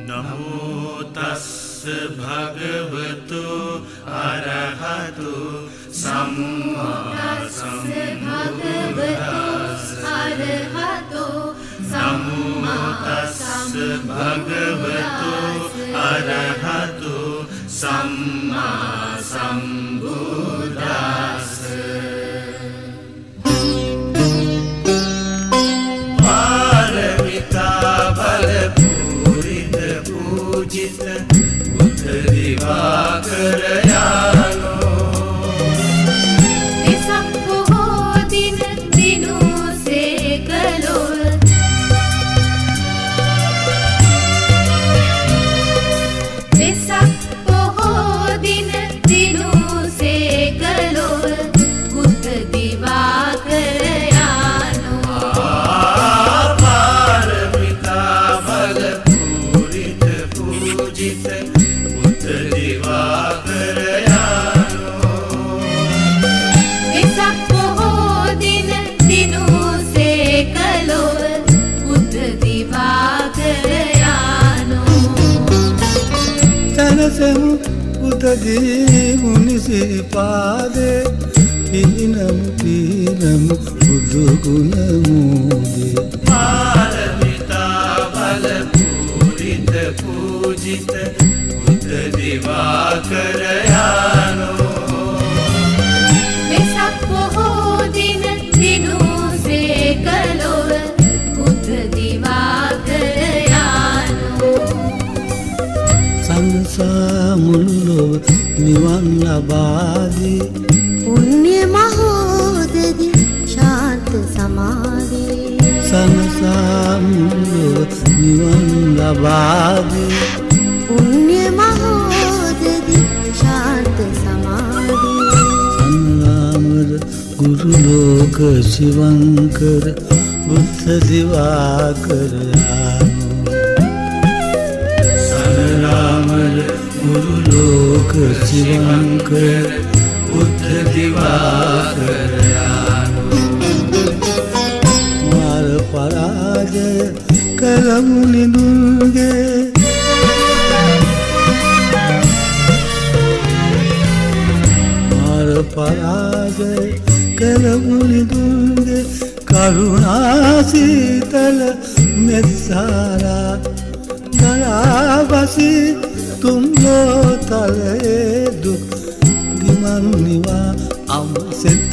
නමෝ තස්ස භගවතු අරහතු සම්මා සම්බුද්දස්ස නමෝ තස්ස භගවතු අරහතු සම්මා සම්බුද්දස්ස බුද්ධ දිවාකර යානෝ වෙසක් පොහෝ දින දිනුසේ කළොල් වෙසක් පොහෝ දින දිනුසේ කළොල් බුද්ධ දිවාකර යානෝ පාරමිතා බල බුද්ධ දිවාකර යානෝ වෙසක් පොහෝ දින දිනුසේ කළොල් බුද්ධ දිවාකර යානෝ තනසමු බුද්ධදී මුනිසිපාදේ පිනමු බුදු ගුණ මූදේ පාරමිතා බල පූජිත බුද්ධ දිවාකර යානෝ වෙසක් පොහෝ දින දිනුසේ කළොල් බුද්ධ දිවාකර යානෝ සංසා මුළු ලොව නිවන් ලබාදී පුණ්‍ය මහෝදදි ශාන්ත සමාධි සංසා මුළු ලොව නිවන් ලබාදී පුණ්‍ය මහෝදදි ශාන්ත සමාධි සංගාමර ගුරු ලෝක ශිවංකර බුද්ධ දිවාකර යානෝ සංගාමර ගුරු ලෝක ශිවංකර බුද්ධ දිවාකර යානෝ මාර පරාජය කළමු නිදුන්ගේ පරාජය කළමු නිදුන්ගේ කරුණා සීතල මෙත්සාරා දරාවසි තුන්ලෝ තලයේ දුක් ගිමන් නිවා අමසෙත